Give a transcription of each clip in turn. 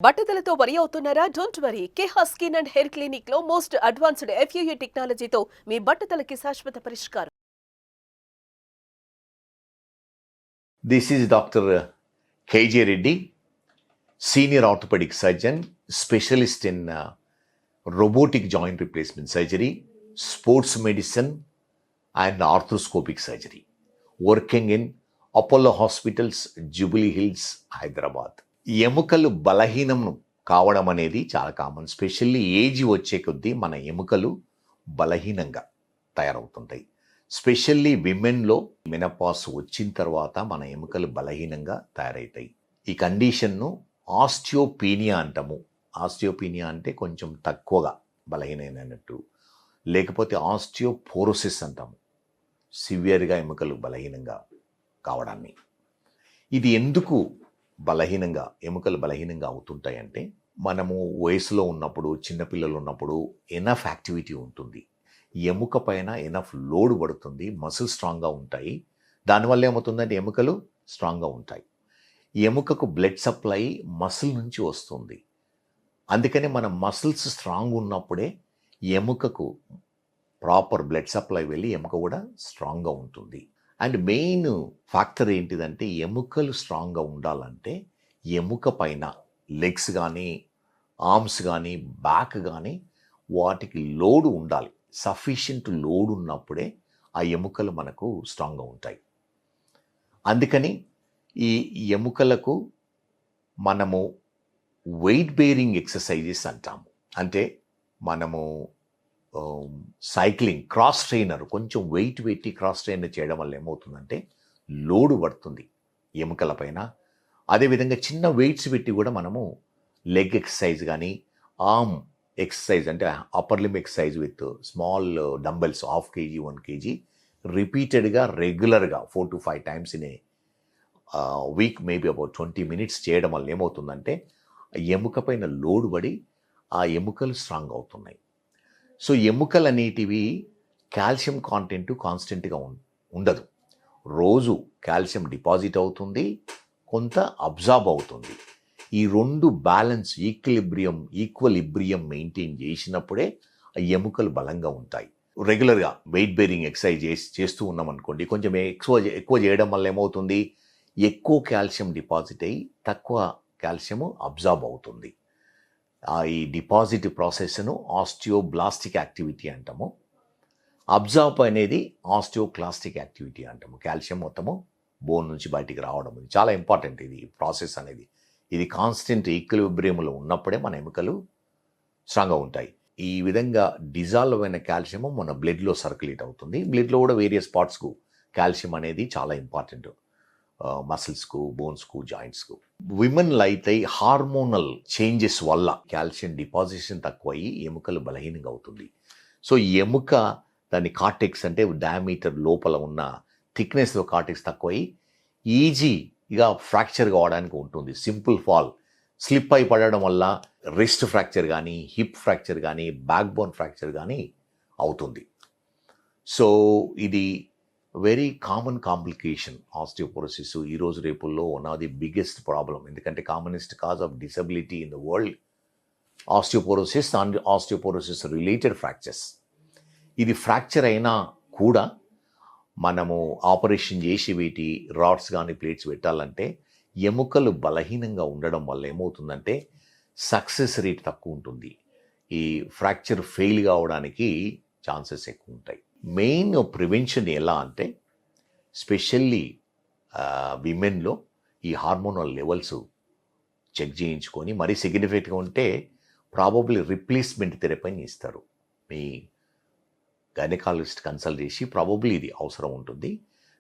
బట్టతలతో వరి అవుతున్నారా? Don't worry. Keha skin and hair clinic లో మోస్ట్ అడ్వాన్స్డ్ FUE టెక్నాలజీతో మీ బట్టతలకి శాశ్వత పరిష్కారం. This is Dr. KJ Reddy, Senior Orthopedic Surgeon, Specialist in Robotic Joint Replacement Surgery, Sports Medicine and Arthroscopic Surgery, working in Apollo Hospitals, Jubilee Hills, Hyderabad. ఎముకలు బలహీనం కావడం అనేది చాలా common. Specially age వచ్చే కొద్దీ మన ఎముకలు బలహీనంగా తయారవుతుంటాయి. స్పెషల్లీ విమెన్లో మెనపాస్ వచ్చిన తర్వాత మన ఎముకలు బలహీనంగా తయారవుతాయి. ఈ కండిషన్ను ఆస్టియోపీనియా అంటాము. ఆస్టియోపీనియా అంటే కొంచెం తక్కువగా బలహీనమైనట్టు, లేకపోతే ఆస్టియోపోరోసిస్ అంటాము, సివియర్గా ఎముకలు బలహీనంగా కావడాన్ని. ఇది ఎందుకు ఎముకలు బలహీనంగా అవుతుంటాయంటే, మనము వయసులో ఉన్నప్పుడు, చిన్నపిల్లలు ఉన్నప్పుడు ఎనఫ్ యాక్టివిటీ ఉంటుంది, ఎముక పైన ఎనఫ్ లోడ్ పడుతుంది, మసిల్ స్ట్రాంగ్గా ఉంటాయి. దానివల్ల ఏమవుతుందంటే ఎముకలు స్ట్రాంగ్గా ఉంటాయి. ఎముకకు బ్లడ్ సప్లై మసిల్ నుంచి వస్తుంది. అందుకని మన మసిల్స్ స్ట్రాంగ్ ఉన్నప్పుడే ఎముకకు ప్రాపర్ బ్లడ్ సప్లై వెళ్ళి ఎముక కూడా స్ట్రాంగ్గా ఉంటుంది. అండ్ మెయిన్ ఫ్యాక్టర్ ఏంటిదంటే, ఎముకలు స్ట్రాంగ్గా ఉండాలంటే ఎముక పైన లెగ్స్ కానీ, ఆర్మ్స్ కానీ, బ్యాక్ కానీ వాటికి లోడ్ ఉండాలి. సఫిషియంట్ లోడ్ ఉన్నప్పుడే ఆ ఎముకలు మనకు స్ట్రాంగ్గా ఉంటాయి. అందుకని ఈ ఎముకలకు మనము వెయిట్ బేరింగ్ ఎక్సర్సైజెస్ అంటాము. అంటే మనము సైక్లింగ్, క్రాస్ ట్రైనర్, కొంచెం వెయిట్ పెట్టి క్రాస్ ట్రైనర్ చేయడం వల్ల ఏమవుతుందంటే లోడు పడుతుంది ఎముకల పైన. అదేవిధంగా చిన్న వెయిట్స్ పెట్టి కూడా మనము లెగ్ ఎక్సర్సైజ్ కానీ, ఆర్మ్ ఎక్సర్సైజ్ అంటే upper లిమ్ exercise with small dumbbells 1/2 kg 1 kg రిపీటెడ్గా రెగ్యులర్గా 4 to 5 times in a week, maybe about 20 minutes చేయడం వల్ల ఏమవుతుందంటే ఎముక పైన లోడ్ పడి ఆ ఎముకలు స్ట్రాంగ్ అవుతున్నాయి. సో ఎముకలు అనేటివి కాల్షియం కాంటెంట్ కాన్స్టెంట్గా ఉండదు. రోజు కాల్షియం డిపాజిట్ అవుతుంది, కొంత అబ్జార్బ్ అవుతుంది. ఈ రెండు బ్యాలెన్స్, ఈక్వలిబ్రియం మెయింటైన్ చేసినప్పుడే ఆ ఎముకలు బలంగా ఉంటాయి. రెగ్యులర్గా వెయిట్ బేరింగ్ ఎక్సర్సైజ్ చేస్తూ ఉన్నాం అనుకోండి, కొంచెం ఎక్కువ చేయడం వల్ల ఏమవుతుంది, ఎక్కువ కాల్షియం డిపాజిట్ అయ్యి తక్కువ కాల్షియం అబ్జార్బ్ అవుతుంది. ఈ డిపాజిట్ ప్రాసెస్ను ఆస్టియోబ్లాస్టిక్ యాక్టివిటీ అంటాము. అబ్జార్బ్ అనేది ఆస్టియోక్లాస్టిక్ యాక్టివిటీ అంటాము. కాల్షియం మొత్తము బోన్ నుంచి బయటికి రావడం, ఇది చాలా ఇంపార్టెంట్. ఇది ప్రాసెస్ అనేది ఇది కాన్స్టెంట్ ఈక్విలిబ్రియంలో ఉన్నప్పుడే మన ఎముకలు స్ట్రాంగ్గా ఉంటాయి. ఈ విధంగా డిజాల్వ్ అయిన కాల్షియం మన బ్లడ్లో సర్క్యులేట్ అవుతుంది. బ్లడ్లో కూడా వేరియస్ పార్ట్స్కు కాల్షియం అనేది చాలా ఇంపార్టెంట్, మసిల్స్కు, బోన్స్కు, జాయింట్స్కు. విమెన్లో అయితే హార్మోనల్ చేంజెస్ వల్ల కాల్షియం డిపాజిషన్ తక్కువయ్యి ఎముకలు బలహీనంగా అవుతుంది. సో ఎముక దాని కార్టెక్స్ అంటే డయామీటర్ లోపల ఉన్న థిక్నెస్లో కార్టెక్స్ తక్కువయ్యి ఈజీగా ఫ్రాక్చర్ కావడానికి ఉంటుంది. సింపుల్ ఫాల్, స్లిప్ అయి పడడం వల్ల రిస్ట్ ఫ్రాక్చర్ కానీ, హిప్ ఫ్రాక్చర్ కానీ, బ్యాక్ బోన్ ఫ్రాక్చర్ కానీ అవుతుంది. సో ఇది వెరీ కామన్ కాంప్లికేషన్ ఆస్టియోపోరోసిస్. ఈరోజు రేపుల్లో one of the biggest problem, ఎందుకంటే commonest cause of disability in the world osteoporosis and osteoporosis related fractures. ఇది ఫ్రాక్చర్ అయినా కూడా మనము ఆపరేషన్ చేసి వీటి రాడ్స్ కానీ ప్లేట్స్ పెట్టాలంటే ఎముకలు బలహీనంగా ఉండడం వల్ల ఏమవుతుందంటే సక్సెస్ రేట్ తక్కువ ఉంటుంది. ఈ ఫ్రాక్చర్ ఫెయిల్ కావడానికి ఛాన్సెస్ ఎక్కువ ఉంటాయి. మెయిన్ ప్రివెన్షన్ ఎలా అంటే, స్పెషల్లీ విమెన్లో ఈ హార్మోనల్ లెవెల్స్ చెక్ చేయించుకొని, మరీ సిగ్నిఫికెంట్గా ఉంటే ప్రాబబ్లీ రిప్లేస్మెంట్ థెరపీని ఇస్తారు. మీ గైనకాలజిస్ట్ కన్సల్ట్ చేసి ప్రాబబ్లీ ఇది అవసరం ఉంటుంది.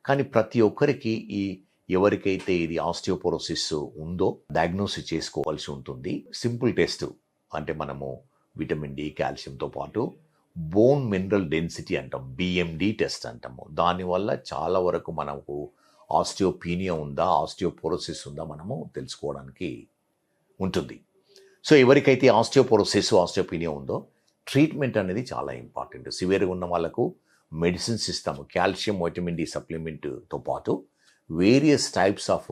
కానీ ప్రతి ఒక్కరికి ఎవరికైతే ఇది ఆస్టియోపోరోసిస్ ఉందో డయాగ్నోసిస్ చేసుకోవాల్సి ఉంటుంది. సింపుల్ టెస్ట్ అంటే మనము విటమిన్ డి, కాల్షియంతో పాటు బోన్ మినరల్ డెన్సిటీ అంటాం, BMD టెస్ట్ అంటాము. దానివల్ల చాలా వరకు మనకు ఆస్టియోపీనియా ఉందా, ఆస్టియోపోరోసిస్ ఉందా మనము తెలుసుకోవడానికి ఉంటుంది. సో ఎవరికైతే ఆస్టియోపీనియా ఉందో ట్రీట్మెంట్ అనేది చాలా ఇంపార్టెంట్. సివియర్గా ఉన్న వాళ్ళకు మెడిసిన్స్ ఇస్తాము, కాల్షియం, విటమిన్ డి సప్లిమెంట్తో పాటు various types of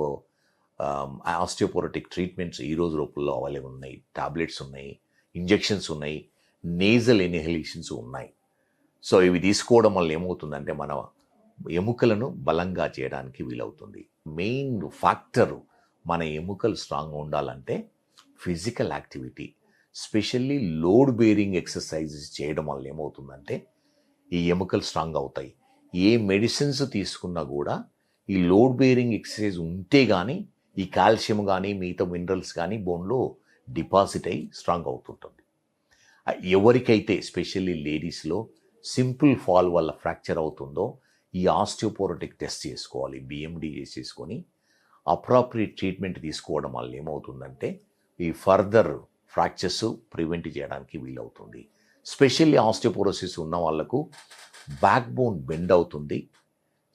osteoporotic treatments ఈ రోజు రూపంలో అవైలబుల్ ఉన్నాయి. టాబ్లెట్స్ ఉన్నాయి, ఇంజెక్షన్స్ ఉన్నాయి, నేజల్ ఇన్హలేషన్స్ ఉన్నాయి. సో ఇవి తీసుకోవడం వల్ల ఏమవుతుందంటే మన ఎముకలను బలంగా చేయడానికి వీలవుతుంది. మెయిన్ ఫ్యాక్టర్ మన ఎముకలు స్ట్రాంగ్గా ఉండాలంటే physical activity, specially load bearing exercises చేయడం వల్ల ఏమవుతుందంటే ఈ ఎముకలు స్ట్రాంగ్ అవుతాయి. ఏ మెడిసిన్స్ తీసుకున్నా కూడా ఈ లోడ్ బేరింగ్ ఎక్సర్సైజ్ ఉంటే కానీ ఈ కాల్షియం కానీ మిగతా మినరల్స్ కానీ బోన్లో డిపాజిట్ అయ్యి స్ట్రాంగ్ అవుతుంటుంది. ఎవరికైతే ఎస్పెషల్లీ లేడీస్లో సింపుల్ ఫాల్ వల్ల ఫ్రాక్చర్ అవుతుందో ఈ ఆస్టియోపోరోటిక్ టెస్ట్ చేసుకోవాలి. బిఎండి చేసేసుకొని అప్రాప్రియేట్ ట్రీట్మెంట్ తీసుకోవడం వల్ల ఏమవుతుందంటే ఈ ఫర్దర్ ఫ్రాక్చర్స్ ప్రివెంట్ చేయడానికి వీలవుతుంది. స్పెషల్లీ ఆస్టియోపోరోసిస్ ఉన్న వాళ్ళకు బ్యాక్ బోన్ బెండ్ అవుతుంది.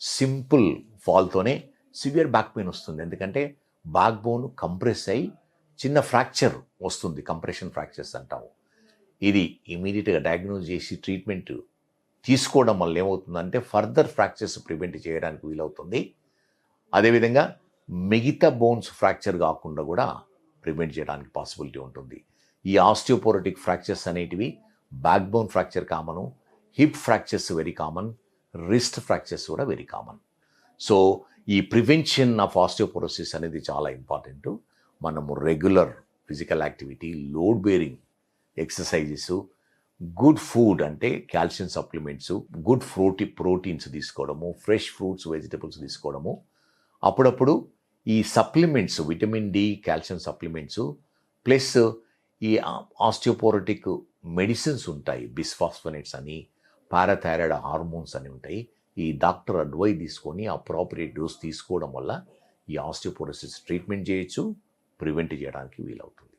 సింపుల్ ఫాల్తోనే సివియర్ బ్యాక్ పెయిన్ వస్తుంది. ఎందుకంటే బ్యాక్ బోన్ కంప్రెస్ అయ్యి చిన్న ఫ్రాక్చర్ వస్తుంది, కంప్రెషన్ ఫ్రాక్చర్స్ అంటాము. ఇది ఇమీడియట్గా డయాగ్నోజ్ చేసి ట్రీట్మెంట్ తీసుకోవడం వల్ల ఏమవుతుందంటే ఫర్దర్ ఫ్రాక్చర్స్ ప్రివెంట్ చేయడానికి వీలవుతుంది. అదేవిధంగా మిగతా బోన్స్ ఫ్రాక్చర్ కాకుండా కూడా ప్రివెంట్ చేయడానికి పాసిబిలిటీ ఉంటుంది. ఈ ఆస్టియోపోరోటిక్ ఫ్రాక్చర్స్ అనేటివి backbone fracture common, hip fractures very common, wrist fractures కూడా వెరీ కామన్. సో ఈ ప్రివెన్షన్ ఆఫ్ ఆస్టియోపోరోసిస్ అనేది చాలా ఇంపార్టెంట్. మనము regular physical activity, load bearing exercises, good food అంటే కాల్షియం సప్లిమెంట్స్, గుడ్ ప్రోటీన్స్ తీసుకోవడము, fresh fruits vegetables తీసుకోవడము, అప్పుడప్పుడు ఈ supplements vitamin D, calcium supplements plus ఈ ఆస్టియోపోరోటిక్ మెడిసిన్స్ ఉంటాయి, బిస్ఫాస్ఫోనేట్స్ అని, పారాథైరాయిడ్ హార్మోన్స్ అని ఉంటాయి. ఈ డాక్టర్ అడ్వైస్ తీసుకొని అప్రాప్రియేట్ డోస్ తీసుకోవడం వల్ల ఈ ఆస్టియోపోరోసిస్ ట్రీట్మెంట్ చేయొచ్చు, ప్రివెంట్ చేయడానికి వీలవుతుంది.